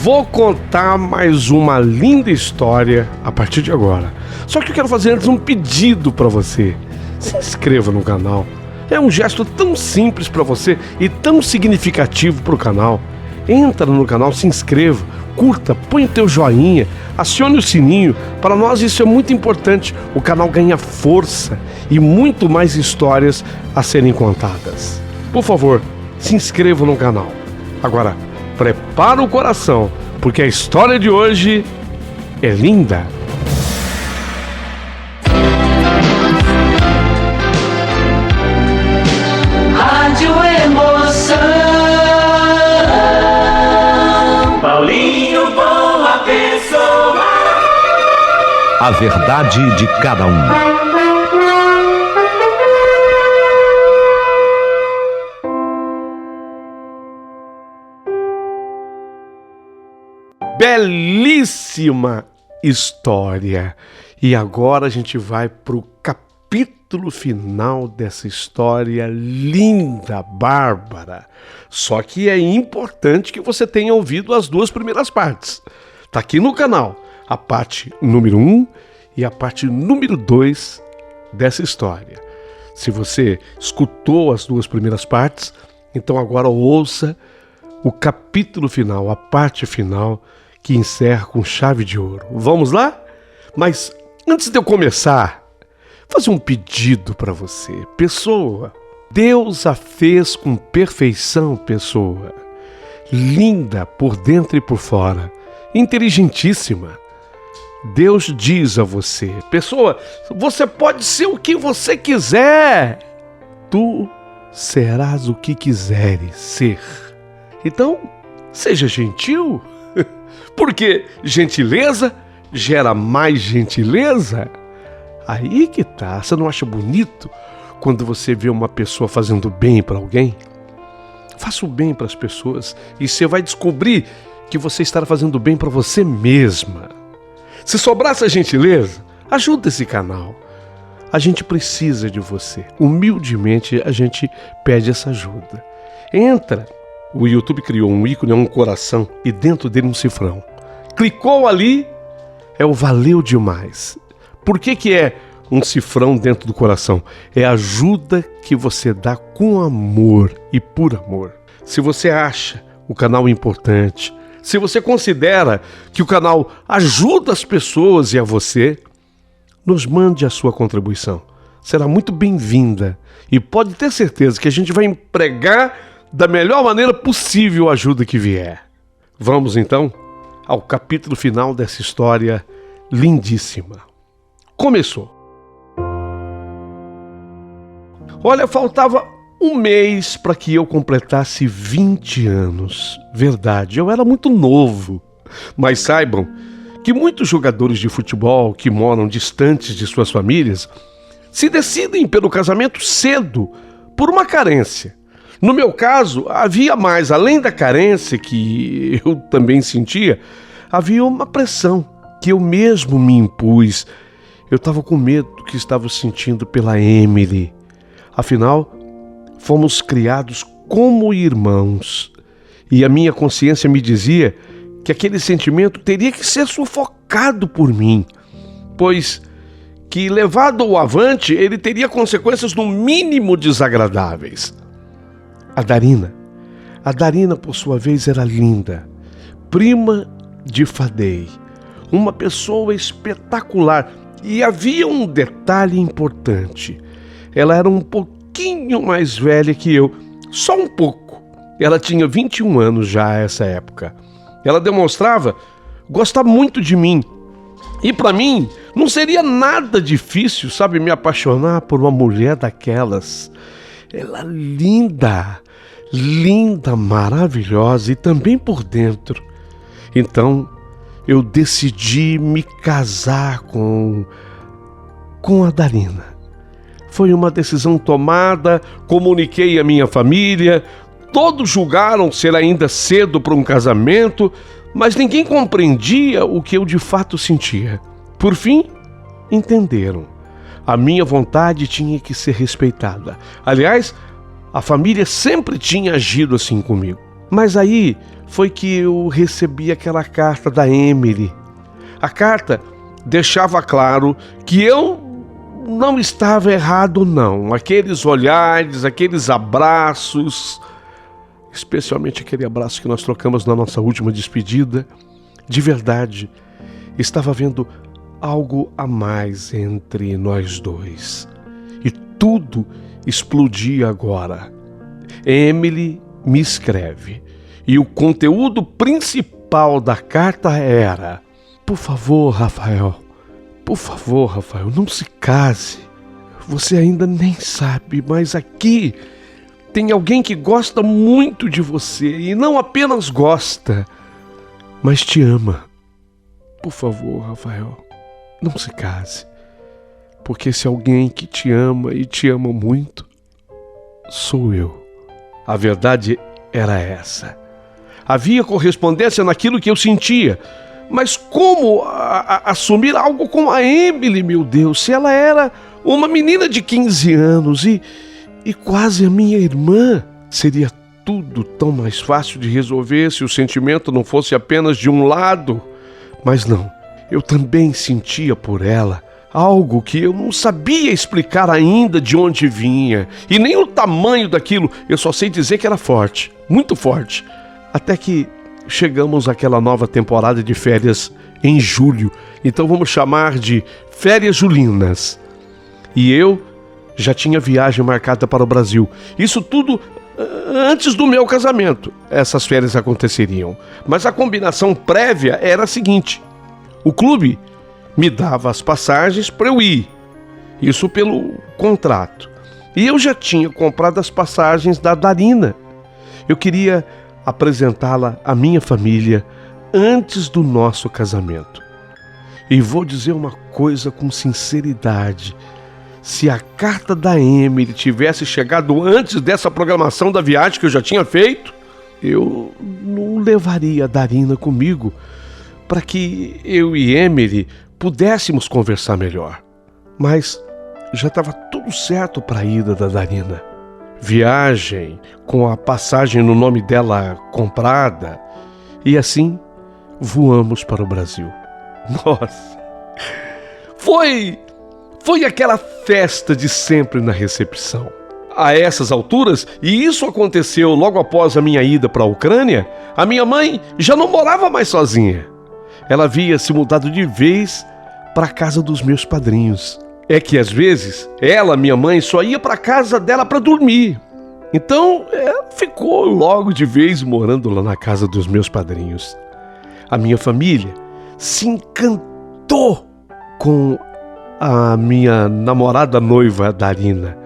Vou contar mais uma linda história a partir de agora. Só que eu quero fazer antes um pedido para você. Se inscreva no canal. É um gesto tão simples para você e tão significativo para o canal. Entra no canal, se inscreva, curta, põe o teu joinha, acione o sininho. Para nós isso é muito importante. O canal ganha força e muito mais histórias a serem contadas. Por favor, se inscreva no canal. Agora, prepara o coração, porque a história de hoje é linda. Rádio Emoção. Paulinho Boa Pessoa. A verdade de cada um. Belíssima história. E agora a gente vai para o capítulo final dessa história linda, bárbara. Só que é importante que você tenha ouvido as duas primeiras partes. Tá aqui no canal a parte número 1 e a parte número 2 dessa história. Se você escutou as duas primeiras partes, então agora ouça o capítulo final, a parte final, que encerra com chave de ouro. Vamos lá? Mas antes de eu começar, vou fazer um pedido para você. Pessoa, Deus a fez com perfeição, pessoa. Linda por dentro e por fora. Inteligentíssima. Deus diz a você, pessoa, você pode ser o que você quiser. Tu serás o que quiseres ser. Então, seja gentil. Porque gentileza gera mais gentileza. Aí que tá. Você não acha bonito quando você vê uma pessoa fazendo bem para alguém? Faça o bem para as pessoas e você vai descobrir que você estará fazendo bem para você mesma. Se sobrar essa gentileza, ajuda esse canal. A gente precisa de você. Humildemente a gente pede essa ajuda. Entra. O YouTube criou um ícone, um coração, e dentro dele um cifrão. Clicou ali, é o valeu demais. Por que é um cifrão dentro do coração? É a ajuda que você dá com amor e por amor. Se você acha o canal importante, se você considera que o canal ajuda as pessoas e a você, nos mande a sua contribuição. Será muito bem-vinda e pode ter certeza que a gente vai empregar da melhor maneira possível a ajuda que vier. Vamos então ao capítulo final dessa história lindíssima. Começou. Olha, faltava um mês para que eu completasse 20 anos. Verdade, eu era muito novo. Mas saibam que muitos jogadores de futebol que moram distantes de suas famílias se decidem pelo casamento cedo por uma carência. No meu caso, havia mais, além da carência que eu também sentia, havia uma pressão que eu mesmo me impus. Eu estava com medo do que estava sentindo pela Emily. Afinal, fomos criados como irmãos. E a minha consciência me dizia que aquele sentimento teria que ser sufocado por mim, pois que, levado ao avante, ele teria consequências no mínimo desagradáveis. A Darina, por sua vez, era linda, prima de Fadei, uma pessoa espetacular. E havia um detalhe importante. Ela era um pouquinho mais velha que eu, só um pouco. Ela tinha 21 anos já a essa época. Ela demonstrava gostar muito de mim. E para mim, não seria nada difícil, sabe, me apaixonar por uma mulher daquelas. Ela linda, maravilhosa e também por dentro. Então, eu decidi me casar com a Darina. Foi uma decisão tomada, comuniquei à minha família, todos julgaram ser ainda cedo para um casamento, mas ninguém compreendia o que eu de fato sentia. Por fim, entenderam. A minha vontade tinha que ser respeitada. Aliás, a família sempre tinha agido assim comigo. Mas aí foi que eu recebi aquela carta da Emily. A carta deixava claro que eu não estava errado, não. Aqueles olhares, aqueles abraços, especialmente aquele abraço que nós trocamos na nossa última despedida, de verdade, estava havendo algo a mais entre nós dois. E tudo explodia agora. Emily me escreve. E o conteúdo principal da carta era: por favor, Rafael, não se case. Você ainda nem sabe, mas aqui tem alguém que gosta muito de você. E não apenas gosta, mas te ama. Por favor, Rafael, não se case. Porque esse alguém que te ama e te ama muito sou eu. A verdade era essa. Havia correspondência naquilo que eu sentia. Mas como assumir algo com a Emily, meu Deus, se ela era uma menina de 15 anos e quase a minha irmã? Seria tudo tão mais fácil de resolver se o sentimento não fosse apenas de um lado. Mas não, eu também sentia por ela algo que eu não sabia explicar ainda de onde vinha, e nem o tamanho daquilo. Eu só sei dizer que era forte, muito forte. Até que chegamos àquela nova temporada de férias em julho, então vamos chamar de férias julinas. E eu já tinha viagem marcada para o Brasil. Isso tudo antes do meu casamento. Essas férias aconteceriam. Mas a combinação prévia era a seguinte: o clube me dava as passagens para eu ir. Isso pelo contrato. E eu já tinha comprado as passagens da Darina. Eu queria apresentá-la à minha família antes do nosso casamento. E vou dizer uma coisa com sinceridade: se a carta da Emily tivesse chegado antes dessa programação da viagem que eu já tinha feito, eu não levaria a Darina comigo para que eu e Emily pudéssemos conversar melhor. Mas já estava tudo certo para a ida da Darina. Viagem com a passagem no nome dela comprada, e assim voamos para o Brasil. Nossa, foi aquela festa de sempre na recepção. A essas alturas, e isso aconteceu logo após a minha ida para a Ucrânia, a minha mãe já não morava mais sozinha. Ela havia se mudado de vez para a casa dos meus padrinhos. É que às vezes ela, minha mãe, só ia para a casa dela para dormir. Então ela ficou logo de vez morando lá na casa dos meus padrinhos. A minha família se encantou com a minha namorada noiva, a Darina.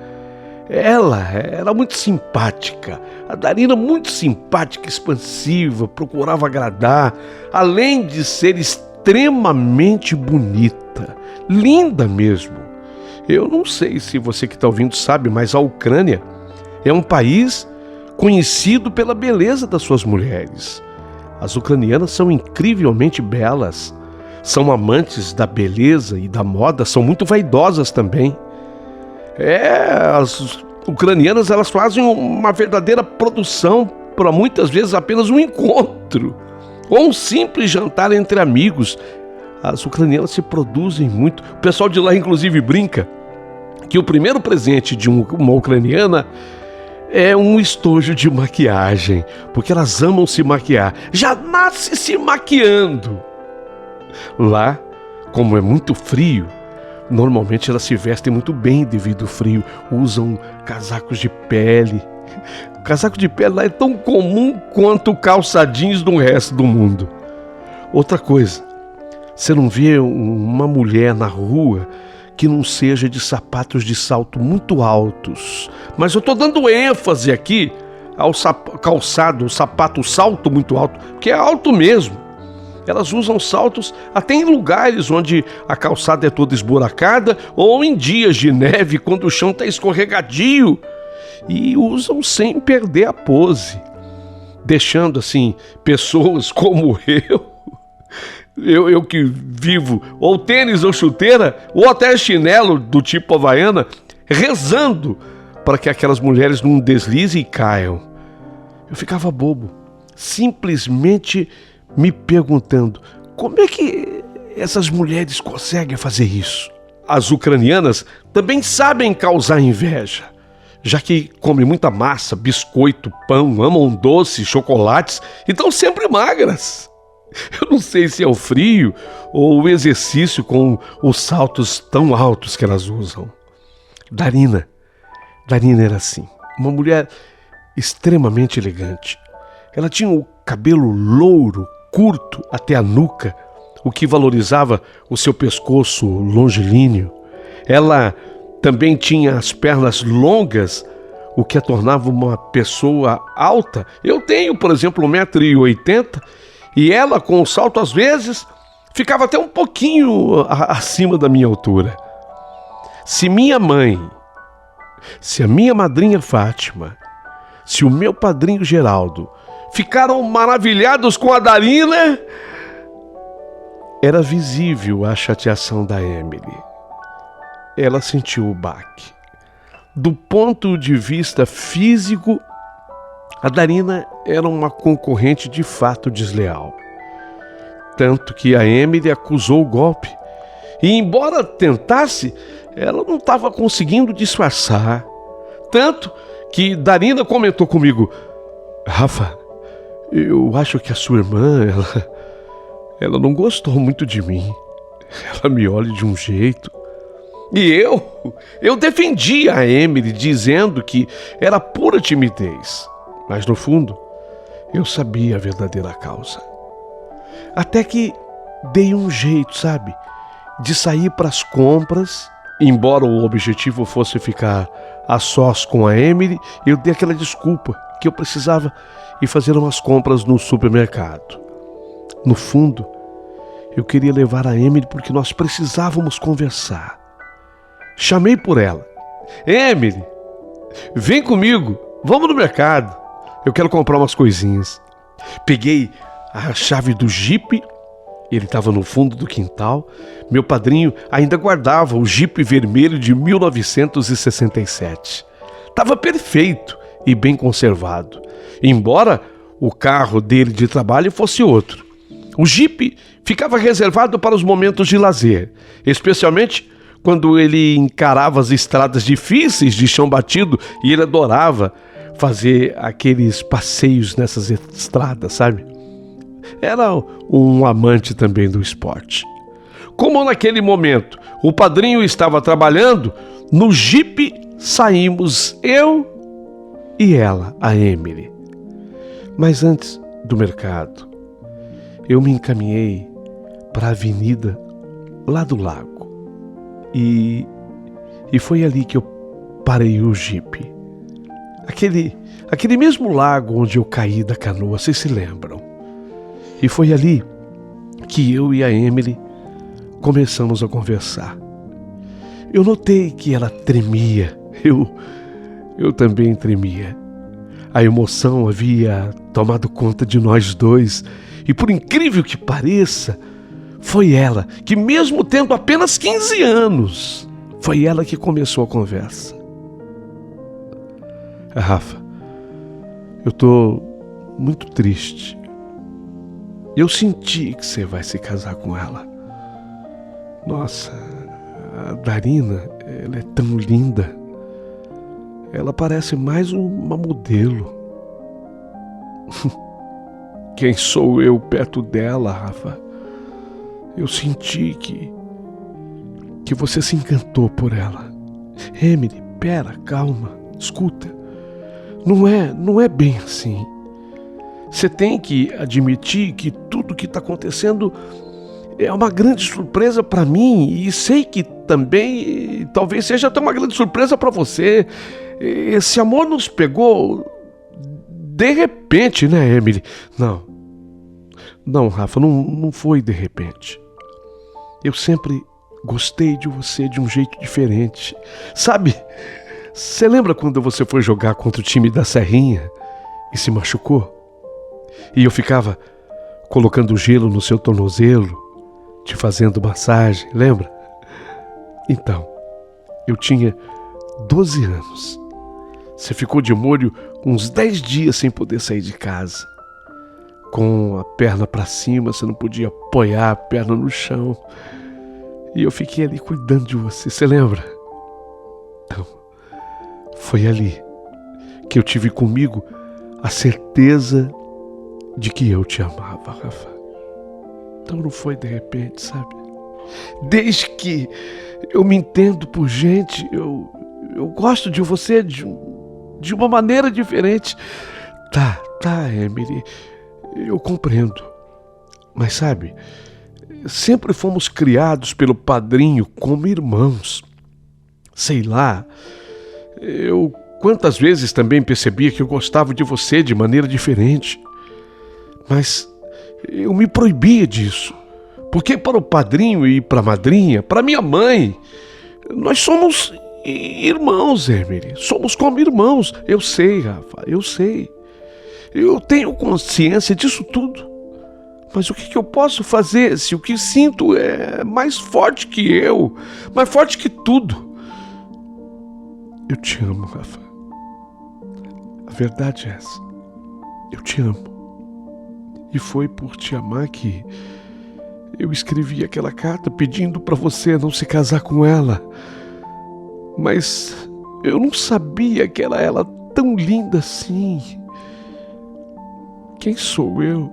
Ela era muito simpática. A Darina muito simpática, expansiva, procurava agradar, além de ser extremamente bonita, linda mesmo. Eu não sei se você que está ouvindo sabe, mas a Ucrânia é um país conhecido pela beleza das suas mulheres. As ucranianas são incrivelmente belas, são amantes da beleza e da moda, são muito vaidosas também. As ucranianas, elas fazem uma verdadeira produção para muitas vezes apenas um encontro ou um simples jantar entre amigos. As ucranianas se produzem muito. O pessoal de lá inclusive brinca que o primeiro presente de uma ucraniana é um estojo de maquiagem, porque elas amam se maquiar, já nasce se maquiando. Lá, como é muito frio, normalmente elas se vestem muito bem devido ao frio, usam casacos de pele. O casaco de pele lá é tão comum quanto calça jeans do resto do mundo. Outra coisa, você não vê uma mulher na rua que não seja de sapatos de salto muito altos. Mas eu estou dando ênfase aqui ao calçado, o salto muito alto, que é alto mesmo. Elas usam saltos até em lugares onde a calçada é toda esburacada ou em dias de neve, quando o chão está escorregadio. E usam sem perder a pose, deixando assim pessoas como eu que vivo ou tênis ou chuteira ou até chinelo do tipo havaiana, rezando para que aquelas mulheres não deslizem e caiam. Eu ficava bobo. simplesmente me perguntando como é que essas mulheres conseguem fazer isso. As ucranianas também sabem causar inveja, já que comem muita massa, biscoito, pão, amam doces, chocolates e estão sempre magras. Eu não sei se é o frio ou o exercício com os saltos tão altos que elas usam. Darina era assim, uma mulher extremamente elegante. Ela tinha o cabelo louro, curto até a nuca, o que valorizava o seu pescoço longilíneo. Ela também tinha as pernas longas, o que a tornava uma pessoa alta. Eu tenho, por exemplo, 1,80 m e ela, com o salto, às vezes, ficava até um pouquinho acima da minha altura. Se minha mãe, se a minha madrinha Fátima, se o meu padrinho Geraldo ficaram maravilhados com a Darina, era visível a chateação da Emily. Ela sentiu o baque. Do ponto de vista físico, a Darina era uma concorrente de fato desleal. Tanto que a Emily acusou o golpe. E embora tentasse, ela não estava conseguindo disfarçar. Tanto que Darina comentou comigo: Rafa, eu acho que a sua irmã, ela não gostou muito de mim. Ela me olha de um jeito. E eu defendi a Emily dizendo que era pura timidez. Mas no fundo, eu sabia a verdadeira causa. Até que dei um jeito, sabe, de sair para as compras. Embora o objetivo fosse ficar a sós com a Emily, eu dei aquela desculpa que eu precisava ir fazer umas compras no supermercado. No fundo, eu queria levar a Emily porque nós precisávamos conversar. Chamei por ela. Emily, vem comigo, vamos no mercado. Eu quero comprar umas coisinhas. Peguei a chave do Jeep, ele estava no fundo do quintal. Meu padrinho ainda guardava o Jeep vermelho de 1967. Estava perfeito e bem conservado, embora o carro dele de trabalho fosse outro. O Jeep ficava reservado para os momentos de lazer, especialmente quando ele encarava as estradas difíceis de chão batido, e ele adorava fazer aqueles passeios nessas estradas, sabe? Era um amante também do esporte. Como naquele momento o padrinho estava trabalhando, no Jeep saímos eu e ela, a Emily. Mas antes do mercado, eu me encaminhei para a avenida lá do lago. E foi ali que eu parei o Jeep. Aquele mesmo lago onde eu caí da canoa, vocês se lembram? E foi ali que eu e a Emily começamos a conversar. Eu notei que ela tremia. Eu também tremia. A emoção havia tomado conta de nós dois. E por incrível que pareça, foi ela que, mesmo tendo apenas 15 anos, foi ela que começou a conversa. Rafa, eu tô muito triste. Eu senti que você vai se casar com ela. Nossa, a Darina, ela é tão linda. Ela parece mais uma modelo. Quem sou eu perto dela, Rafa? Eu senti que você se encantou por ela. Emily, pera, calma, escuta. Não é bem assim. Você tem que admitir que tudo que está acontecendo é uma grande surpresa para mim, e sei que também talvez seja até uma grande surpresa para você. Esse amor nos pegou de repente, né, Emily? Não, Rafa, não foi de repente. Eu sempre gostei de você de um jeito diferente. Sabe, você lembra quando você foi jogar contra o time da Serrinha e se machucou? E eu ficava colocando gelo no seu tornozelo, te fazendo massagem, lembra? Então, eu tinha 12 anos. Você ficou de molho uns 10 dias sem poder sair de casa. com a perna para cima, você não podia apoiar a perna no chão. E eu fiquei ali cuidando de você, você lembra? Então, foi ali que eu tive comigo a certeza de que eu te amava, Rafa. Então não foi de repente, sabe? Desde que eu me entendo por gente, eu gosto de você de uma maneira diferente. Tá, Emily, eu compreendo. Mas sabe, sempre fomos criados pelo padrinho como irmãos. Sei lá, eu quantas vezes também percebia que eu gostava de você de maneira diferente. Mas eu me proibia disso. Porque para o padrinho e para a madrinha, para minha mãe, nós somos irmãos, Emily. Somos como irmãos. Eu sei, Rafa, eu sei. Eu tenho consciência disso tudo. Mas o que eu posso fazer se o que sinto é mais forte que eu, mais forte que tudo? Eu te amo, Rafa. A verdade é essa. Eu te amo. E foi por te amar que eu escrevi aquela carta pedindo para você não se casar com ela. Mas eu não sabia que ela era tão linda assim. Quem sou eu?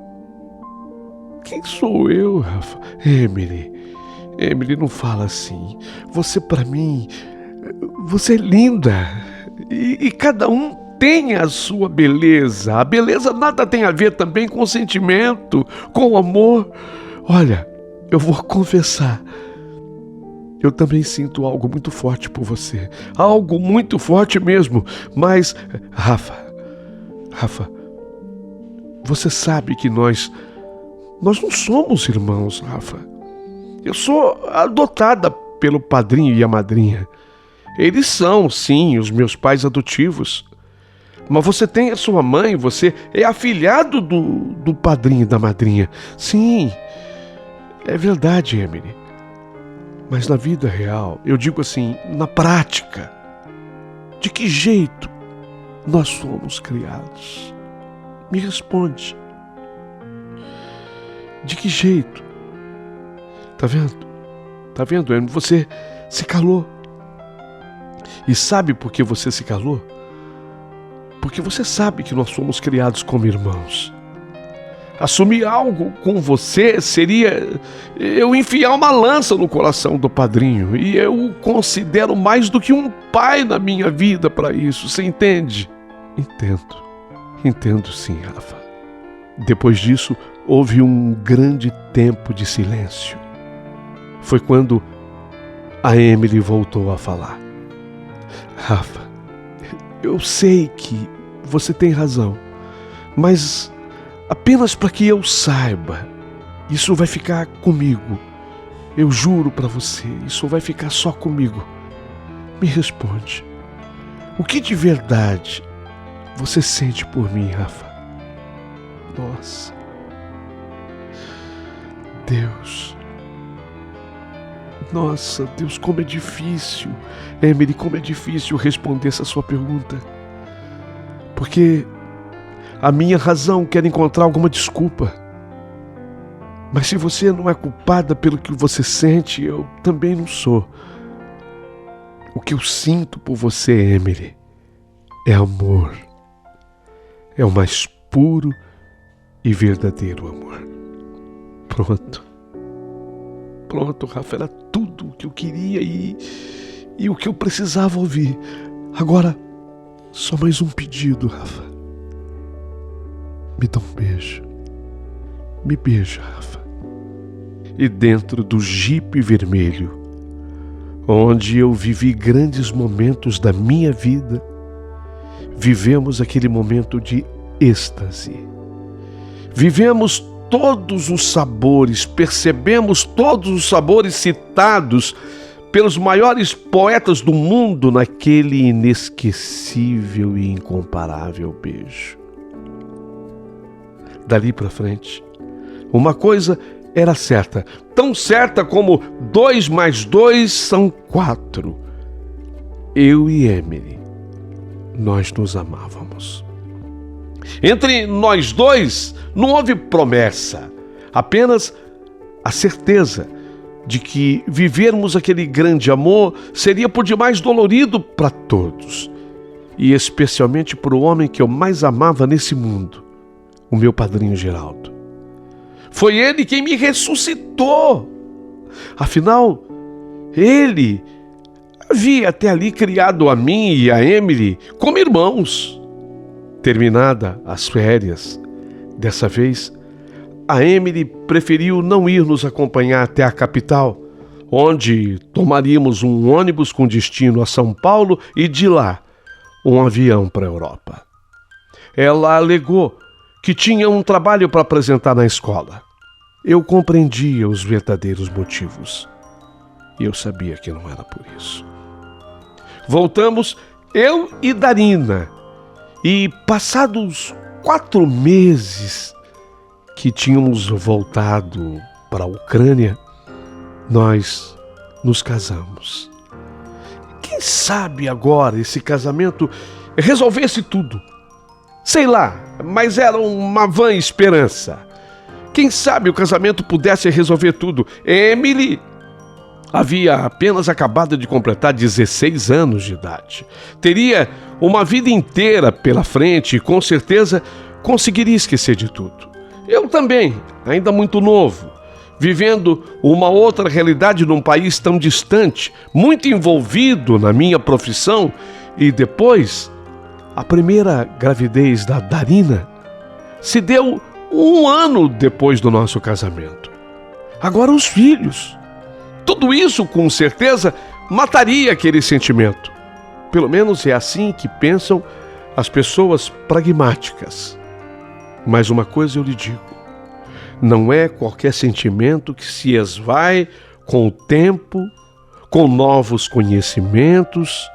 Quem sou eu, Rafa? Emily, não fala assim. Você para mim, você é linda. E cada um tem a sua beleza. A beleza nada tem a ver também com sentimento, com amor. Olha, eu vou confessar. Eu também sinto algo muito forte por você. Algo muito forte mesmo. Mas, Rafa, você sabe que nós não somos irmãos, Rafa. Eu sou adotada pelo padrinho e a madrinha. Eles são, sim, os meus pais adotivos. Mas você tem a sua mãe, você é afilhado do padrinho e da madrinha. Sim, é verdade, Emily. Mas na vida real, eu digo assim, na prática, de que jeito nós somos criados? Me responde. De que jeito? Tá vendo? Tá vendo, Emily? Você se calou. E sabe por que você se calou? Porque você sabe que nós somos criados como irmãos. Assumir algo com você seria eu enfiar uma lança no coração do padrinho. E eu o considero mais do que um pai na minha vida para isso. Você entende? Entendo sim, Rafa. Depois disso, houve um grande tempo de silêncio. Foi quando a Emily voltou a falar. Rafa, eu sei que você tem razão, mas apenas para que eu saiba, isso vai ficar comigo. Eu juro para você, isso vai ficar só comigo. Me responde. O que de verdade você sente por mim, Rafa? Nossa. Deus. Nossa, Deus, como é difícil. Emily, como é difícil responder essa sua pergunta. Porque a minha razão quer encontrar alguma desculpa. Mas se você não é culpada pelo que você sente, eu também não sou. O que eu sinto por você, Emily, é amor. É o mais puro e verdadeiro amor. Pronto, Rafa, era tudo o que eu queria e o que eu precisava ouvir. Agora, só mais um pedido, Rafa. Me dá um beijo. Me beija, Rafa. E dentro do jipe vermelho, onde eu vivi grandes momentos da minha vida, vivemos aquele momento de êxtase. Vivemos todos os sabores, percebemos todos os sabores citados pelos maiores poetas do mundo naquele inesquecível e incomparável beijo. Dali para frente, uma coisa era certa, tão certa como 2 mais 2 são 4. Eu e Emily, nós nos amávamos. Entre nós dois não houve promessa, apenas a certeza de que vivermos aquele grande amor seria por demais dolorido para todos, e especialmente para o homem que eu mais amava nesse mundo, o meu padrinho Geraldo. Foi ele quem me ressuscitou. Afinal, ele havia até ali criado a mim e a Emily como irmãos. Terminada as férias, dessa vez, a Emily preferiu não ir nos acompanhar até a capital, onde tomaríamos um ônibus com destino a São Paulo e de lá um avião para a Europa. Ela alegou que tinha um trabalho para apresentar na escola. Eu compreendia os verdadeiros motivos. E eu sabia que não era por isso. Voltamos, eu e Darina, e passados 4 meses que tínhamos voltado para a Ucrânia, nós nos casamos. Quem sabe agora esse casamento resolvesse tudo? Sei lá, mas era uma vã esperança. Quem sabe o casamento pudesse resolver tudo. Emily havia apenas acabado de completar 16 anos de idade. Teria uma vida inteira pela frente e com certeza conseguiria esquecer de tudo. Eu também, ainda muito novo, vivendo uma outra realidade num país tão distante, muito envolvido na minha profissão, e depois, a primeira gravidez da Darina se deu 1 ano depois do nosso casamento. Agora os filhos. Tudo isso, com certeza, mataria aquele sentimento. Pelo menos é assim que pensam as pessoas pragmáticas. Mas uma coisa eu lhe digo: não é qualquer sentimento que se esvai com o tempo, com novos conhecimentos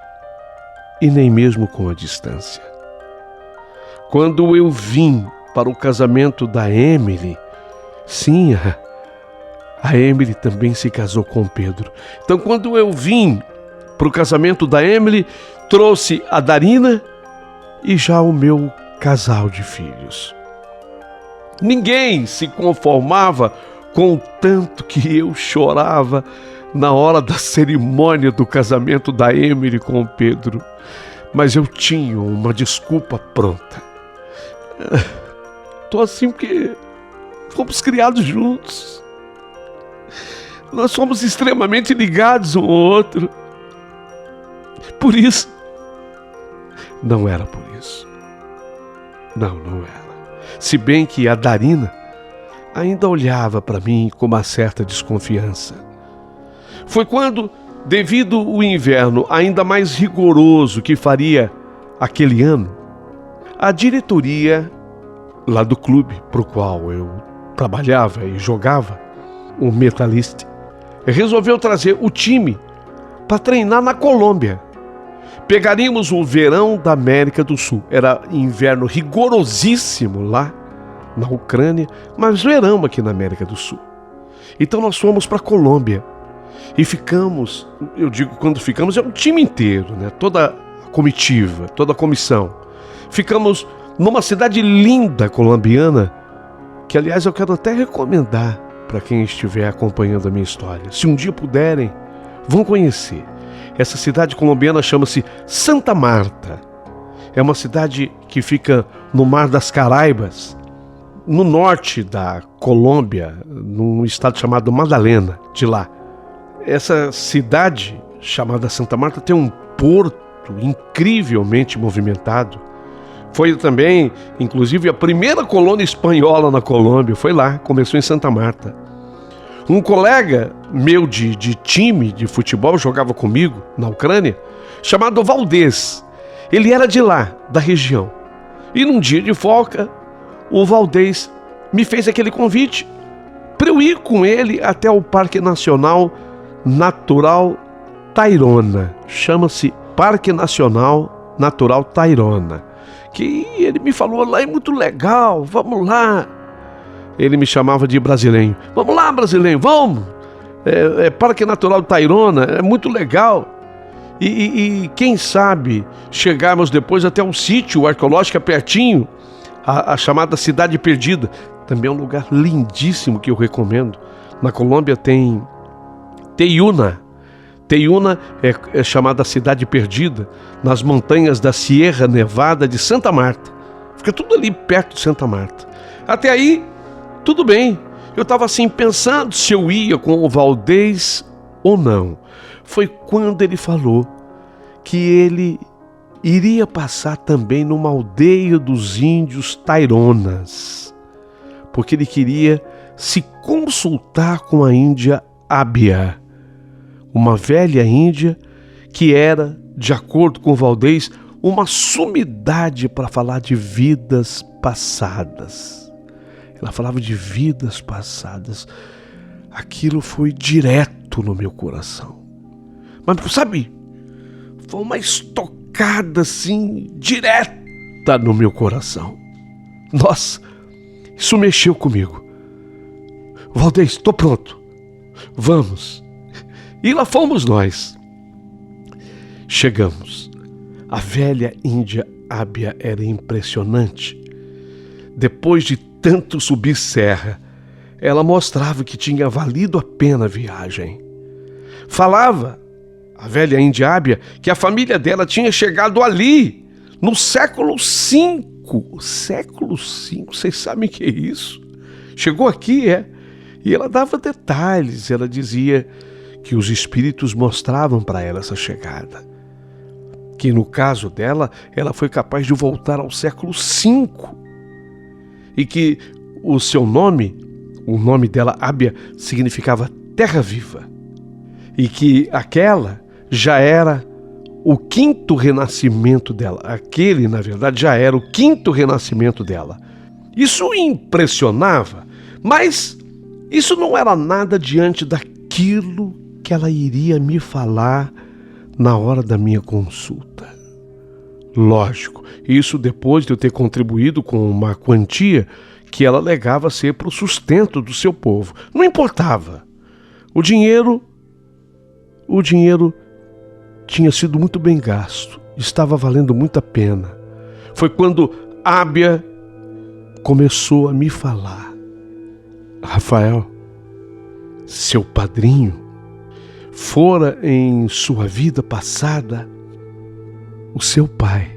e nem mesmo com a distância. Quando eu vim para o casamento da Emily, sim, a Emily também se casou com Pedro. Então, quando eu vim para o casamento da Emily, trouxe a Darina e já o meu casal de filhos. Ninguém se conformava com o tanto que eu chorava na hora da cerimônia do casamento da Emily com o Pedro. Mas eu tinha uma desculpa pronta. Tô assim porque fomos criados juntos. Nós somos extremamente ligados um ao outro. Por isso. Não era por isso. Não era. Se bem que a Darina ainda olhava para mim com uma certa desconfiança. Foi quando, devido ao inverno ainda mais rigoroso que faria aquele ano, a diretoria lá do clube para o qual eu trabalhava e jogava, o Metalist, resolveu trazer o time para treinar na Colômbia. Pegaríamos o verão da América do Sul. Era inverno rigorosíssimo lá na Ucrânia, mas verão aqui na América do Sul. Então nós fomos para a Colômbia e ficamos, eu digo quando ficamos, é um time inteiro, né? Toda a comitiva, toda a comissão. Ficamos numa cidade linda colombiana, que aliás eu quero até recomendar para quem estiver acompanhando a minha história. Se um dia puderem, vão conhecer. Essa cidade colombiana chama-se Santa Marta. É uma cidade que fica no Mar das Caraíbas, no norte da Colômbia, num estado chamado Madalena, de lá. Essa cidade, chamada Santa Marta, tem um porto incrivelmente movimentado. Foi também, inclusive, a primeira colônia espanhola na Colômbia. Foi lá, começou em Santa Marta. Um colega meu de time de futebol jogava comigo na Ucrânia, chamado Valdez. Ele era de lá, da região. E num dia de folga, o Valdez me fez aquele convite para eu ir com ele até o Parque Nacional Natural Tayrona. Chama-se Parque Nacional Natural Tayrona. Que ele me falou, lá é muito legal, vamos lá. Ele me chamava de brasileiro. Vamos lá, brasileiro, vamos. É Parque Natural Tayrona, é muito legal. E quem sabe chegarmos depois até um sítio arqueológico pertinho, a chamada Cidade Perdida. Também é um lugar lindíssimo que eu recomendo. Na Colômbia tem Teyuna. Teyuna é chamada Cidade Perdida, nas montanhas da Sierra Nevada de Santa Marta. Fica tudo ali perto de Santa Marta. Até aí, tudo bem. Eu estava assim pensando se eu ia com o Valdez ou não. Foi quando ele falou que ele iria passar também numa aldeia dos índios Taironas, porque ele queria se consultar com a índia Ábia, uma velha índia que era, de acordo com o Valdez, uma sumidade para falar de vidas passadas. Ela falava de vidas passadas. Aquilo foi direto no meu coração. Mas sabe, foi uma estocada assim, direta no meu coração. Nossa, isso mexeu comigo. Valdez, estou pronto. Vamos. E lá fomos nós. Chegamos. A velha índia Ábia era impressionante. Depois de tanto subir serra, ela mostrava que tinha valido a pena a viagem. Falava, a velha índia Ábia, que a família dela tinha chegado ali, no século V. Século V, vocês sabem o que é isso? Chegou aqui, e ela dava detalhes. Ela dizia que os espíritos mostravam para ela essa chegada. Que no caso dela, ela foi capaz de voltar ao século V. E que o seu nome, o nome dela, Ábia, significava terra viva. E que aquela já era o quinto renascimento dela. Aquele, na verdade, já era o quinto renascimento dela. Isso impressionava, mas isso não era nada diante daquilo que ela iria me falar na hora da minha consulta. Lógico, isso depois de eu ter contribuído com uma quantia que ela alegava ser para o sustento do seu povo. Não importava. O dinheiro tinha sido muito bem gasto, estava valendo muito a pena. Foi quando Ábia começou a me falar: Rafael, seu padrinho fora em sua vida passada o seu pai.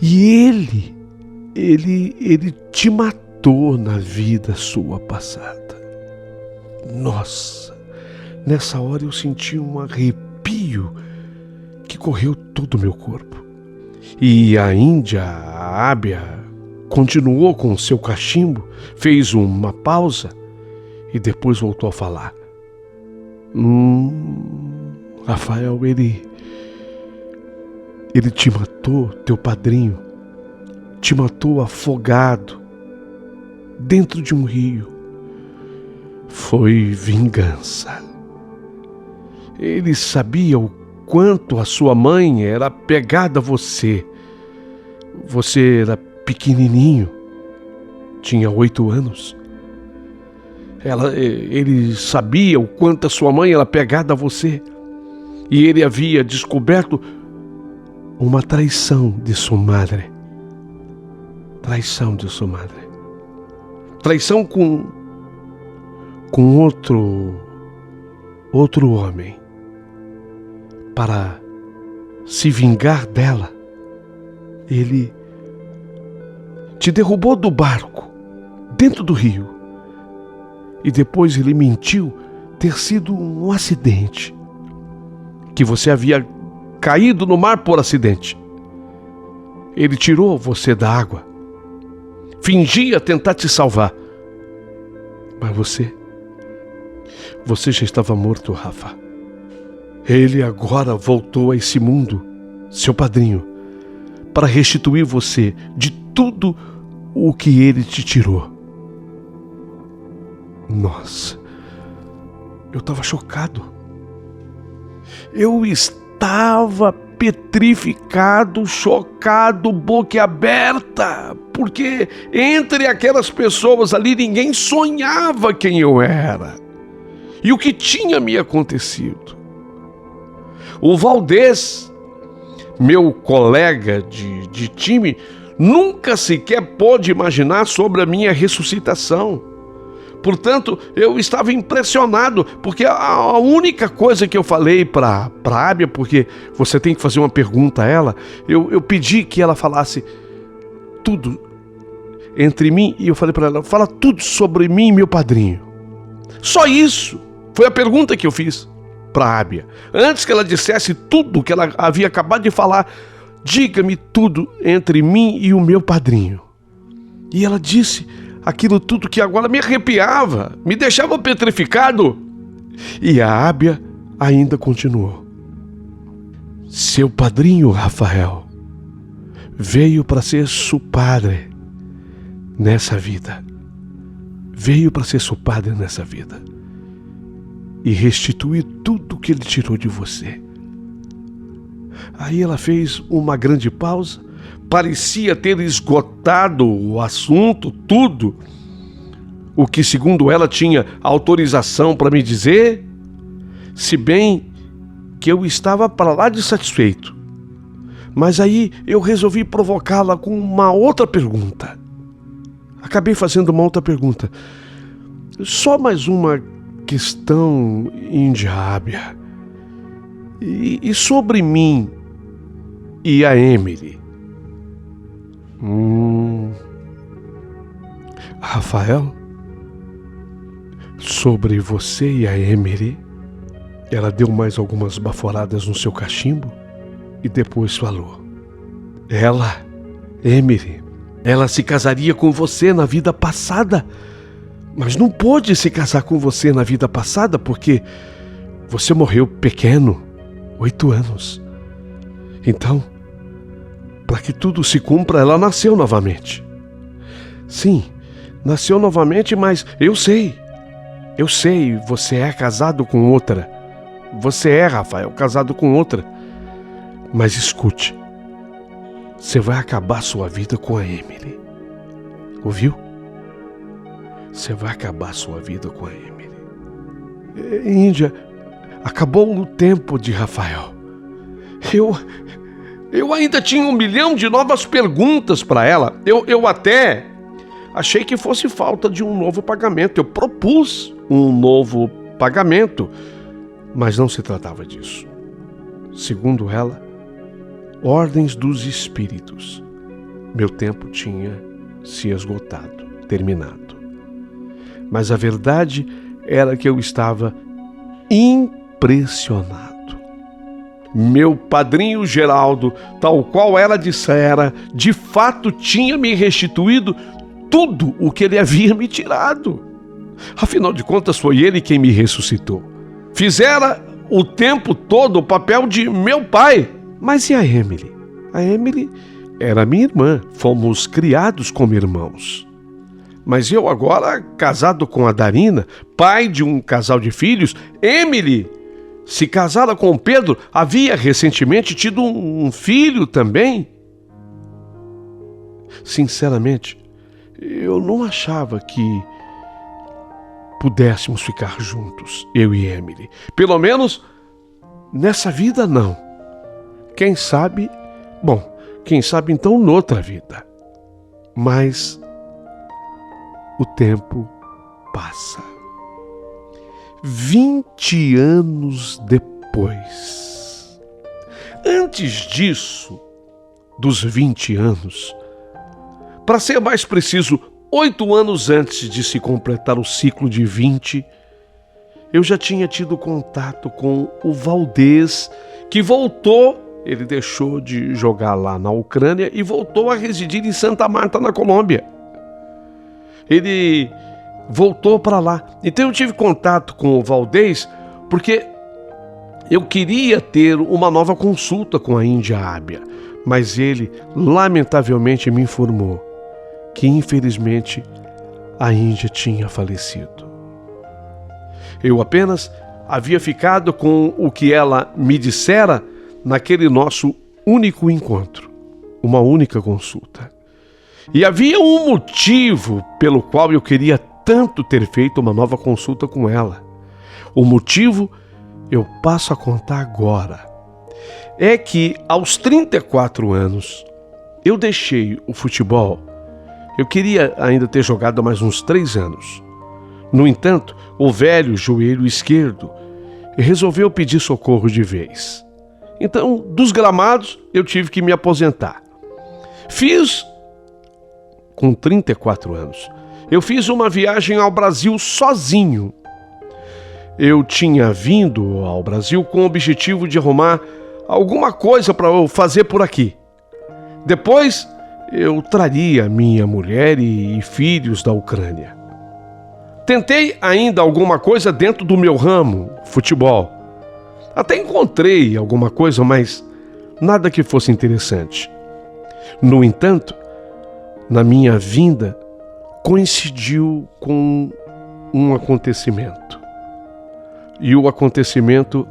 E ele te matou na vida sua passada. Nossa, nessa hora eu senti um arrepio que correu todo o meu corpo. E a índia, a Ábia, continuou com o seu cachimbo, fez uma pausa e depois voltou a falar. Rafael, ele te matou, teu padrinho, te matou afogado dentro de um rio. Foi vingança. Ele sabia o quanto a sua mãe era apegada a você. Você era pequenininho, tinha 8 anos. Ele sabia o quanto a sua mãe era apegada a você. E ele havia descoberto uma traição de sua madre. Traição de sua madre. Traição com outro homem. Para se vingar dela, ele te derrubou do barco, dentro do rio. E depois ele mentiu ter sido um acidente. Que você havia caído no mar por acidente. Ele tirou você da água. Fingia tentar te salvar. Mas você já estava morto, Rafa. Ele agora voltou a esse mundo, seu padrinho, para restituir você de tudo o que ele te tirou. Nossa, eu estava chocado. Eu estava petrificado, chocado, boquiaberta, porque entre aquelas pessoas ali ninguém sonhava quem eu era e o que tinha me acontecido. O Valdez, meu colega de time, nunca sequer pôde imaginar sobre a minha ressuscitação. Portanto, eu estava impressionado, porque a única coisa que eu falei para Ábia, porque você tem que fazer uma pergunta a ela, eu pedi que ela falasse tudo entre mim, e eu falei para ela, fala tudo sobre mim e meu padrinho. Só isso foi a pergunta que eu fiz para Ábia. Antes que ela dissesse tudo que ela havia acabado de falar, diga-me tudo entre mim e o meu padrinho. E ela disse aquilo tudo que agora me arrepiava, me deixava petrificado. E a Ábia ainda continuou. Seu padrinho Rafael veio para ser seu padre nessa vida. Veio para ser seu padre nessa vida e restituir tudo que ele tirou de você. Aí ela fez uma grande pausa, parecia ter esgotado o assunto, tudo o que segundo ela tinha autorização para me dizer, se bem que eu estava para lá de satisfeito. Mas aí eu resolvi provocá-la com uma outra pergunta. Acabei fazendo uma outra pergunta. Só mais uma questão, Índia Ábia. E sobre mim e a Emily? Rafael? Sobre você e a Emily? Ela deu mais algumas baforadas no seu cachimbo e depois falou. Ela, Emily, ela se casaria com você na vida passada, mas não pôde se casar com você na vida passada porque você morreu pequeno, 8 anos. Então, para que tudo se cumpra, ela nasceu novamente. Sim, nasceu novamente, mas eu sei, você é casado com outra. Você é, Rafael, casado com outra. Mas escute, você vai acabar sua vida com a Emily. Ouviu? Você vai acabar sua vida com a Emily. Índia, acabou o tempo de Rafael. Eu ainda tinha 1 milhão de novas perguntas para ela. Eu até achei que fosse falta de um novo pagamento. Eu propus um novo pagamento, mas não se tratava disso. Segundo ela, ordens dos espíritos. Meu tempo tinha se esgotado, terminado. Mas a verdade era que eu estava impressionado. Meu padrinho Geraldo, tal qual ela dissera, de fato tinha me restituído tudo o que ele havia me tirado. Afinal de contas, foi ele quem me ressuscitou. Fizera o tempo todo o papel de meu pai. Mas e a Emily? A Emily era minha irmã. Fomos criados como irmãos. Mas eu agora, casado com a Darina, pai de um casal de filhos, Emily se casara com Pedro, havia recentemente tido um filho também. Sinceramente, eu não achava que pudéssemos ficar juntos, eu e Emily. Pelo menos nessa vida não. Quem sabe então noutra vida. Mas o tempo passa. 20 anos depois. Antes disso, dos 20 anos, para ser mais preciso, 8 anos antes de se completar o ciclo de 20, eu já tinha tido contato com o Valdez, que voltou, ele deixou de jogar lá na Ucrânia e voltou a residir em Santa Marta, na Colômbia. Ele voltou para lá. Então eu tive contato com o Valdez porque eu queria ter uma nova consulta com a Índia Ábia, mas ele lamentavelmente me informou que infelizmente a Índia tinha falecido. Eu apenas havia ficado com o que ela me dissera naquele nosso único encontro, uma única consulta. E havia um motivo pelo qual eu queria tanto ter feito uma nova consulta com ela. O motivo eu passo a contar agora. É que aos 34 anos eu deixei o futebol. Eu queria ainda ter jogado há mais uns 3 anos. No entanto, o velho joelho esquerdo resolveu pedir socorro de vez. Então, dos gramados, eu tive que me aposentar. Com 34 anos, eu fiz uma viagem ao Brasil sozinho. Eu tinha vindo ao Brasil com o objetivo de arrumar alguma coisa para eu fazer por aqui. Depois, eu traria minha mulher e filhos da Ucrânia. Tentei ainda alguma coisa dentro do meu ramo, futebol. Até encontrei alguma coisa, mas nada que fosse interessante. No entanto, na minha vinda, coincidiu com um acontecimento. E o acontecimento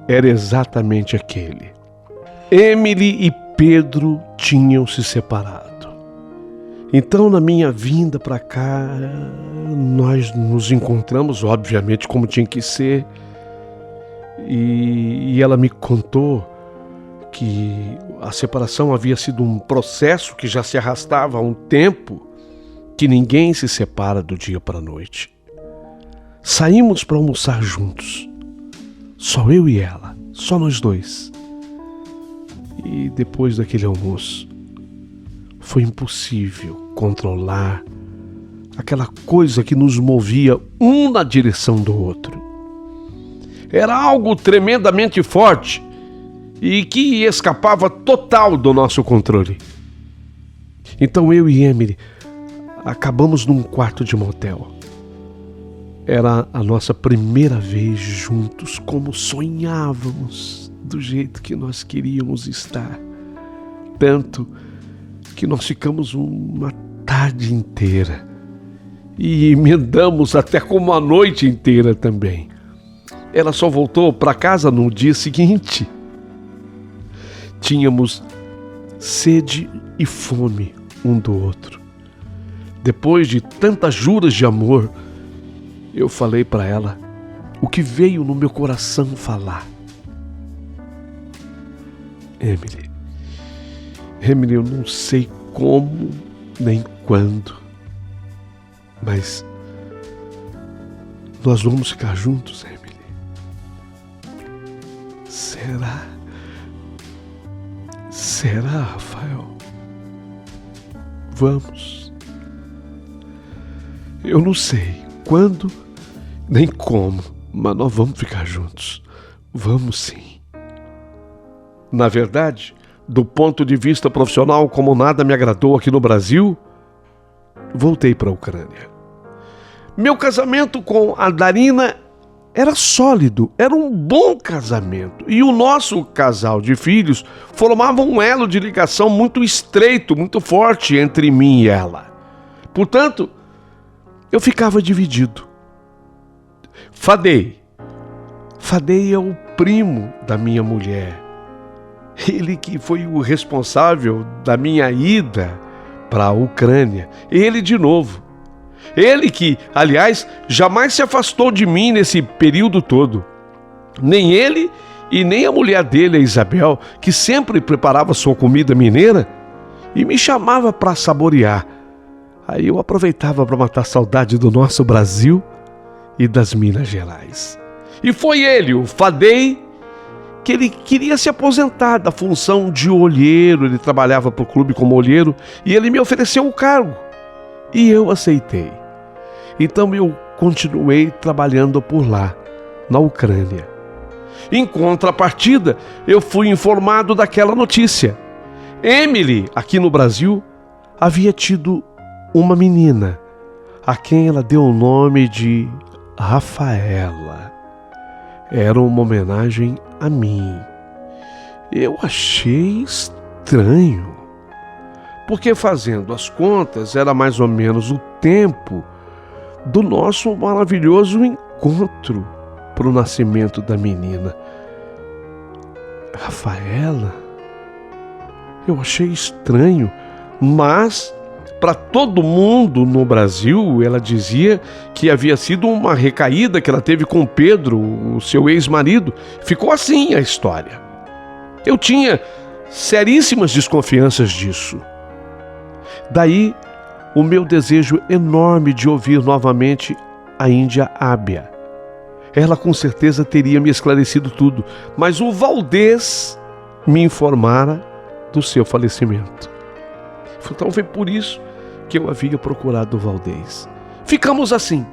era exatamente aquele. Emily e Pedro tinham se separado. Então, na minha vinda para cá, nós nos encontramos, obviamente, como tinha que ser. E ela me contou que a separação havia sido um processo que já se arrastava há um tempo, que ninguém se separa do dia para a noite. Saímos para almoçar juntos, só eu e ela, só nós dois. E depois daquele almoço, foi impossível controlar aquela coisa que nos movia um na direção do outro. Era algo tremendamente forte e que escapava total do nosso controle. Então eu e Emily acabamos num quarto de motel. Era a nossa primeira vez juntos, como sonhávamos, do jeito que nós queríamos estar. Tanto que nós ficamos uma tarde inteira e emendamos até como a noite inteira também. Ela só voltou para casa no dia seguinte. Tínhamos sede e fome um do outro. Depois de tantas juras de amor, eu falei para ela o que veio no meu coração falar. Emily, eu não sei como nem quando, mas nós vamos ficar juntos, Emily. Será, Rafael? Vamos. Eu não sei quando nem como, mas nós vamos ficar juntos. Vamos sim. Na verdade, do ponto de vista profissional, como nada me agradou aqui no Brasil, voltei para a Ucrânia. Meu casamento com a Darina era sólido, era um bom casamento. E o nosso casal de filhos formava um elo de ligação muito estreito, muito forte entre mim e ela. Portanto, eu ficava dividido. Fadei é o primo da minha mulher. Ele que foi o responsável da minha ida para a Ucrânia. Ele de novo. Ele que, aliás, jamais se afastou de mim nesse período todo. Nem ele e nem a mulher dele, a Isabel, que sempre preparava sua comida mineira e me chamava para saborear. Aí eu aproveitava para matar a saudade do nosso Brasil e das Minas Gerais. E foi ele, o Fadei, que ele queria se aposentar da função de olheiro. Ele trabalhava para o clube como olheiro e ele me ofereceu o cargo. E eu aceitei. Então eu continuei trabalhando por lá, na Ucrânia. Em contrapartida, eu fui informado daquela notícia. Emily, aqui no Brasil, havia tido uma menina, a quem ela deu o nome de Rafaela. Era uma homenagem a mim. Eu achei estranho, porque fazendo as contas, era mais ou menos o tempo do nosso maravilhoso encontro para o nascimento da menina. Rafaela? Eu achei estranho, mas para todo mundo no Brasil, ela dizia que havia sido uma recaída que ela teve com Pedro, o seu ex-marido. Ficou assim a história. Eu tinha seríssimas desconfianças disso. Daí o meu desejo enorme de ouvir novamente a Índia Ábia. Ela com certeza teria me esclarecido tudo, mas o Valdez me informara do seu falecimento. Então foi por isso que eu havia procurado o Valdez. Ficamos assim.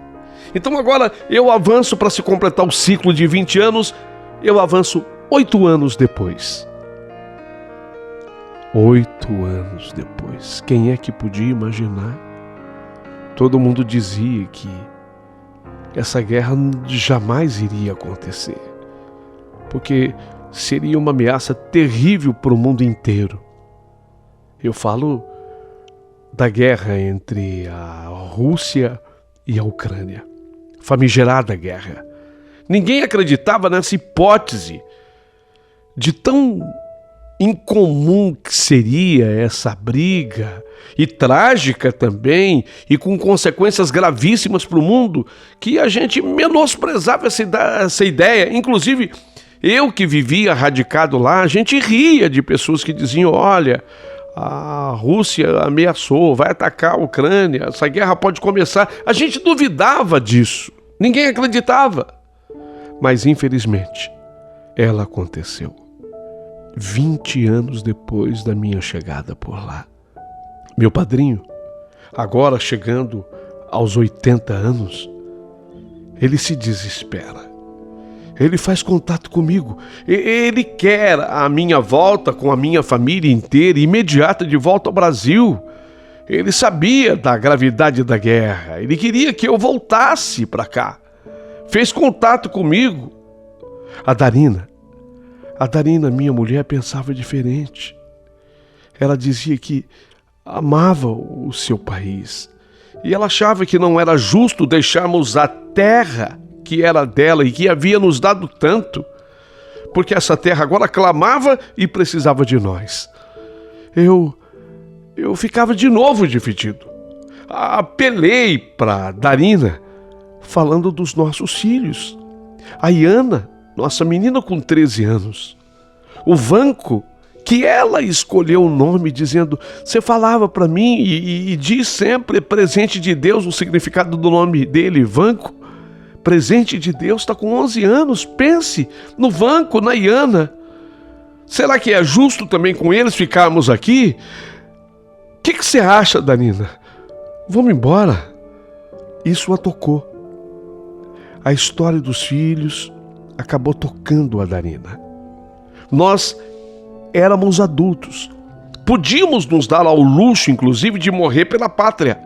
Então agora eu avanço para se completar o ciclo de 20 anos, eu avanço 8 anos depois. 8 anos depois. Quem é que podia imaginar? Todo mundo dizia que essa guerra jamais iria acontecer, porque seria uma ameaça terrível para o mundo inteiro. Eu falo da guerra entre a Rússia e a Ucrânia. Famigerada guerra. Ninguém acreditava nessa hipótese de tão incomum que seria essa briga, e trágica também, e com consequências gravíssimas para o mundo, que a gente menosprezava essa ideia. Inclusive, eu que vivia radicado lá, a gente ria de pessoas que diziam: olha, a Rússia ameaçou, vai atacar a Ucrânia, essa guerra pode começar. A gente duvidava disso, ninguém acreditava. Mas, infelizmente, ela aconteceu. 20 anos depois da minha chegada por lá. Meu padrinho, agora chegando aos 80 anos, ele se desespera. Ele faz contato comigo. Ele quer a minha volta com a minha família inteira, imediata, de volta ao Brasil. Ele sabia da gravidade da guerra. Ele queria que eu voltasse para cá. Fez contato comigo. A Darina, minha mulher, pensava diferente. Ela dizia que amava o seu país. E ela achava que não era justo deixarmos a terra que era dela e que havia nos dado tanto, porque essa terra agora clamava e precisava de nós. Eu ficava de novo dividido. Apelei para Darina, falando dos nossos filhos. A Iana, nossa menina com 13 anos. O Vanco, que ela escolheu o nome, dizendo: você falava para mim e diz sempre presente de Deus, o significado do nome dele, Vanco. Presente de Deus, está com 11 anos. Pense no Vanco, na Iana. Será que é justo também com eles ficarmos aqui? O que você acha, Darina? Vamos embora. Isso a tocou. A história dos filhos acabou tocando a Darina. Nós éramos adultos. Podíamos nos dar ao luxo, inclusive, de morrer pela pátria.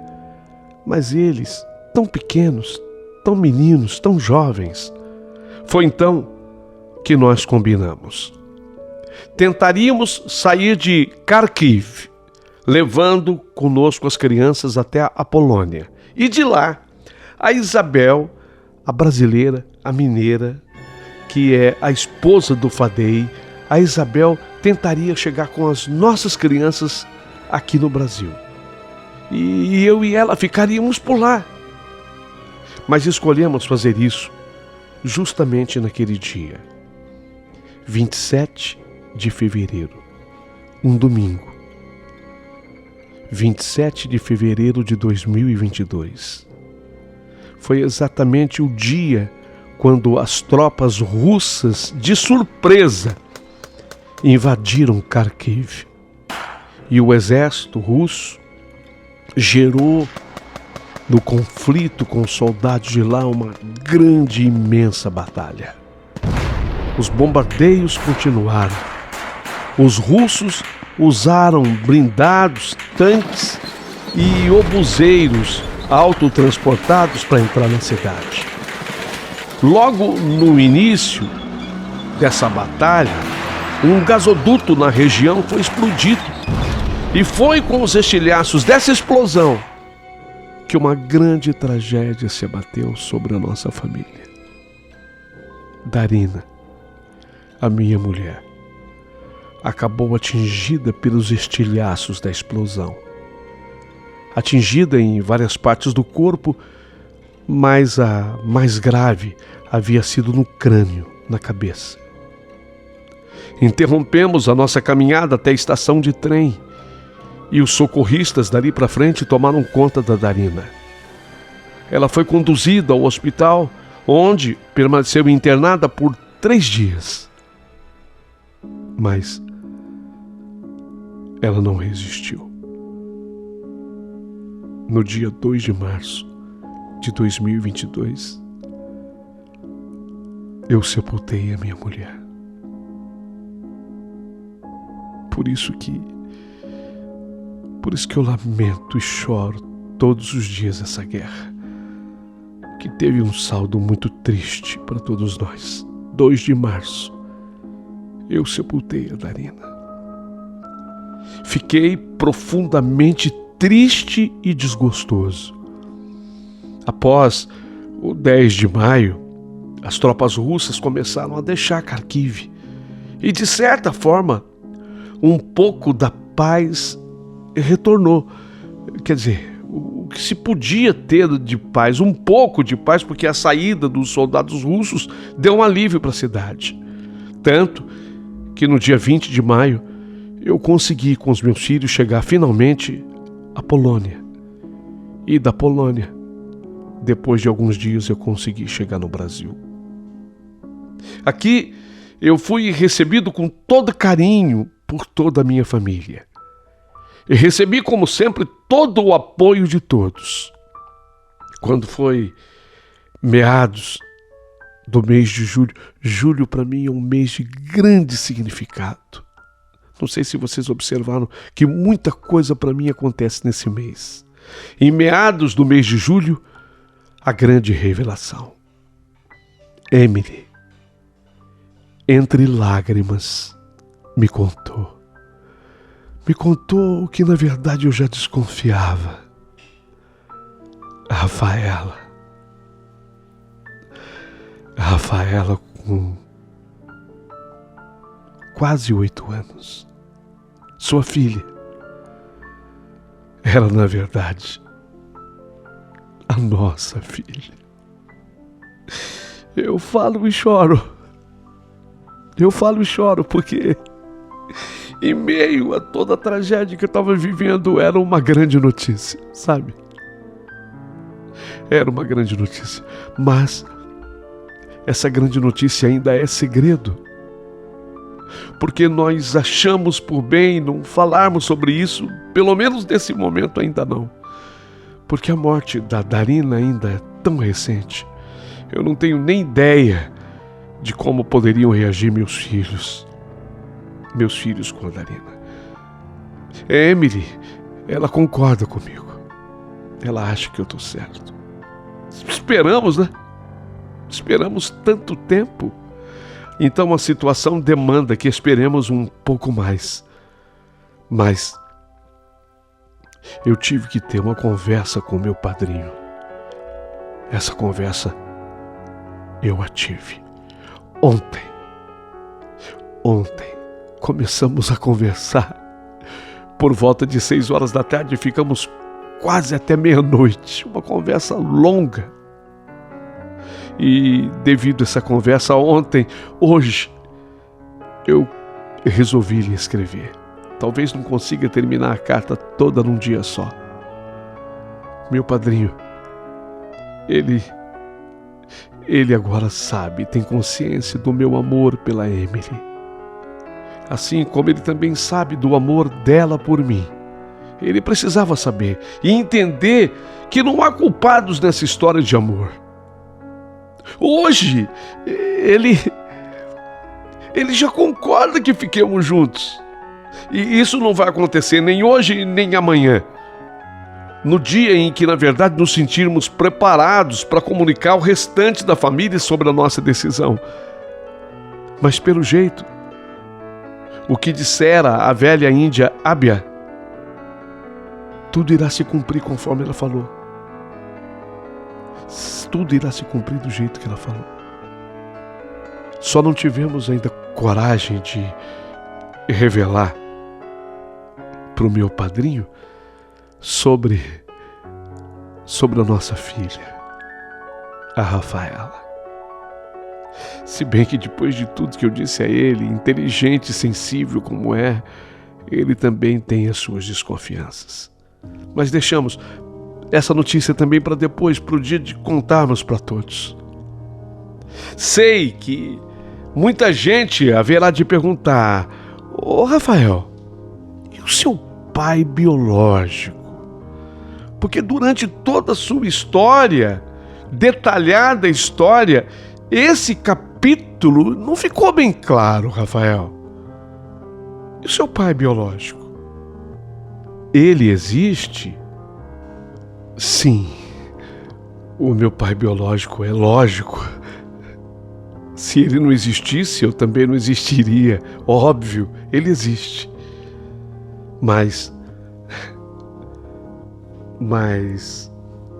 Mas eles, tão pequenos, tão meninos, tão jovens. Foi então que nós combinamos. Tentaríamos sair de Kharkiv, levando conosco as crianças até a Polônia. E de lá, a Isabel, a brasileira, a mineira, que é a esposa do Fadei, a Isabel tentaria chegar com as nossas crianças aqui no Brasil. E eu e ela ficaríamos por lá. Mas escolhemos fazer isso justamente naquele dia, 27 de fevereiro, um domingo. 27 de fevereiro de 2022. Foi exatamente o dia quando as tropas russas, de surpresa, invadiram Kharkiv. E o exército russo gerou no conflito com os soldados de lá uma grande e imensa batalha. Os bombardeios continuaram. Os russos usaram blindados, tanques e obuseiros autotransportados para entrar na cidade. Logo no início dessa batalha, um gasoduto na região foi explodido. E foi com os estilhaços dessa explosão que uma grande tragédia se abateu sobre a nossa família. Darina, a minha mulher, acabou atingida pelos estilhaços da explosão. Atingida em várias partes do corpo, mas a mais grave havia sido no crânio, na cabeça. Interrompemos a nossa caminhada até a estação de trem e os socorristas dali para frente tomaram conta da Darina. Ela foi conduzida ao hospital, onde permaneceu internada por 3 dias. Mas ela não resistiu. No dia 2 de março de 2022, eu sepultei a minha mulher. Por isso que eu lamento e choro todos os dias essa guerra, que teve um saldo muito triste para todos nós. 2 de março, eu sepultei a Darina. Fiquei profundamente triste e desgostoso. Após o 10 de maio, as tropas russas começaram a deixar Kharkiv. E, de certa forma, um pouco da paz retornou. Quer dizer, o que se podia ter de paz, um pouco de paz, porque a saída dos soldados russos deu um alívio para a cidade. Tanto que no dia 20 de maio, eu consegui com os meus filhos chegar finalmente à Polônia. E da Polônia, depois de alguns dias, eu consegui chegar no Brasil. Aqui eu fui recebido com todo carinho por toda a minha família. E recebi, como sempre, todo o apoio de todos. Quando foi meados do mês de julho, julho para mim é um mês de grande significado. Não sei se vocês observaram que muita coisa para mim acontece nesse mês. Em meados do mês de julho, a grande revelação. Emily, entre lágrimas, me contou. Me contou o que na verdade eu já desconfiava. A Rafaela com quase 8 anos. Sua filha era, na verdade, a nossa filha. Eu falo e choro porque em meio a toda a tragédia que eu estava vivendo, era uma grande notícia, sabe? Era uma grande notícia, mas essa grande notícia ainda é segredo, porque nós achamos por bem não falarmos sobre isso, pelo menos nesse momento ainda não, porque a morte da Darina ainda é tão recente. Eu não tenho nem ideia de como poderiam reagir meus filhos com a Darina. Emily, ela concorda comigo. Ela acha que eu estou certo. Esperamos, né? Esperamos tanto tempo. Então a situação demanda que esperemos um pouco mais. Mas eu tive que ter uma conversa com meu padrinho. Essa conversa eu a tive ontem começamos a conversar por volta de 6 horas da tarde e ficamos quase até meia-noite. Uma conversa longa. E devido a essa conversa hoje, eu resolvi lhe escrever. Talvez não consiga terminar a carta toda num dia só. Meu padrinho, ele agora sabe, tem consciência do meu amor pela Emily. Assim como ele também sabe do amor dela por mim. Ele precisava saber e entender que não há culpados nessa história de amor. Hoje, ele já concorda que fiquemos juntos. E isso não vai acontecer nem hoje nem amanhã. No dia em que, na verdade, nos sentirmos preparados para comunicar ao restante da família sobre a nossa decisão. Mas pelo jeito, o que dissera a velha índia Abia, tudo irá se cumprir conforme ela falou. Tudo irá se cumprir do jeito que ela falou. Só não tivemos ainda coragem de revelar para o meu padrinho sobre a nossa filha, a Rafaela. Se bem que depois de tudo que eu disse a ele, inteligente e sensível como é, ele também tem as suas desconfianças. Mas deixamos essa notícia também para depois, para o dia de contarmos para todos. Sei que muita gente haverá de perguntar: ô Rafael, e o seu pai biológico? Porque durante toda a sua história, detalhada história, esse capítulo não ficou bem claro, Rafael. E o seu pai biológico? Ele existe? Sim, o meu pai biológico é lógico. Se ele não existisse, eu também não existiria. Óbvio, ele existe. Mas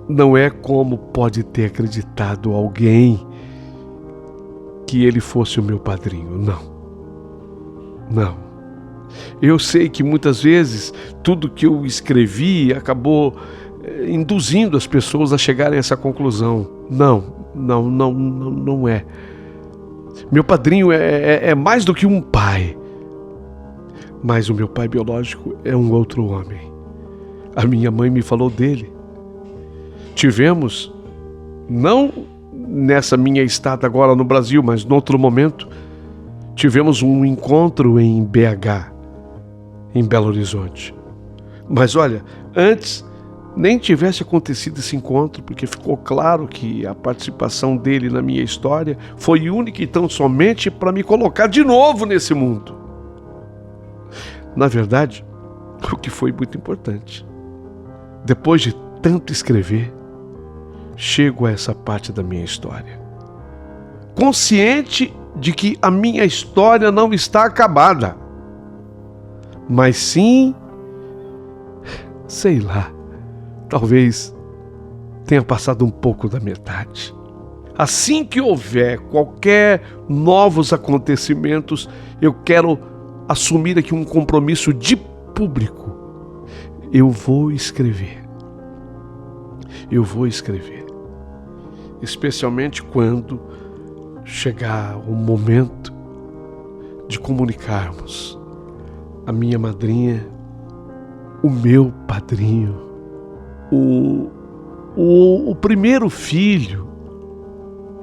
não é como pode ter acreditado alguém que ele fosse o meu padrinho. Não. Eu sei que muitas vezes tudo que eu escrevi acabou induzindo as pessoas a chegarem a essa conclusão. Não é. Meu padrinho é mais do que um pai. Mas o meu pai biológico é um outro homem. A minha mãe me falou dele. Tivemos, não nessa minha estada agora no Brasil, mas em outro momento, tivemos um encontro em BH, em Belo Horizonte. Mas olha, antes nem tivesse acontecido esse encontro, porque ficou claro que a participação dele na minha história foi única e tão somente para me colocar de novo nesse mundo. Na verdade, o que foi muito importante. Depois de tanto escrever, chego a essa parte da minha história, consciente de que a minha história não está acabada, mas sim, sei lá, talvez tenha passado um pouco da metade. Assim que houver qualquer novos acontecimentos, eu quero assumir aqui um compromisso de público. Eu vou escrever, especialmente quando chegar o momento de comunicarmos a minha madrinha, o meu padrinho, o primeiro filho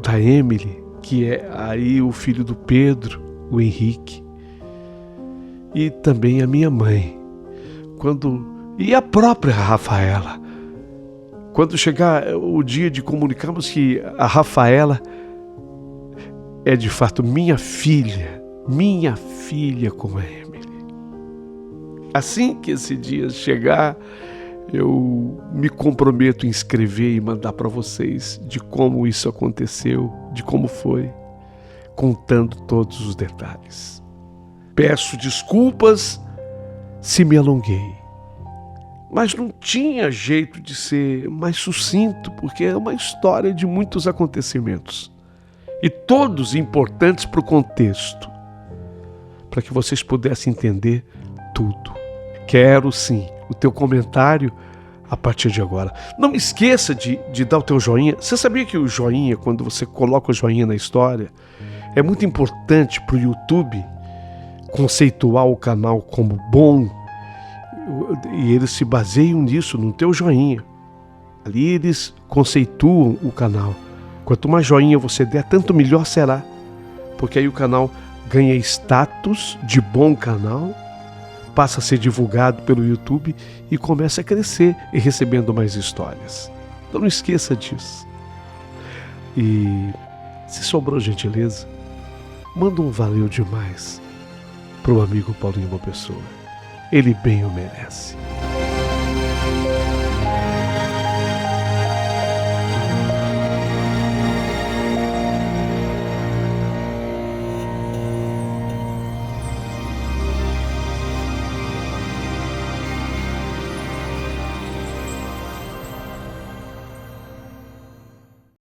da Emily, que é aí o filho do Pedro, o Henrique, e também a minha mãe, e a própria Rafaela. Quando chegar o dia de comunicarmos que a Rafaela é de fato minha filha como a Emily. Assim que esse dia chegar, eu me comprometo em escrever e mandar para vocês de como isso aconteceu, de como foi, contando todos os detalhes. Peço desculpas se me alonguei, mas não tinha jeito de ser mais sucinto, porque é uma história de muitos acontecimentos e todos importantes para o contexto, para que vocês pudessem entender tudo. Quero sim o teu comentário a partir de agora. Não esqueça de dar o teu joinha. Você sabia que o joinha, quando você coloca o joinha na história, é muito importante para o YouTube conceituar o canal como bom, e eles se baseiam nisso, no teu joinha. Ali eles conceituam o canal. Quanto mais joinha você der, tanto melhor será, porque aí o canal ganha status de bom canal, passa a ser divulgado pelo YouTube e começa a crescer e recebendo mais histórias. Então não esqueça disso. E se sobrou gentileza, manda um valeu demais pro amigo Paulinho Uma Pessoa. Ele bem o merece.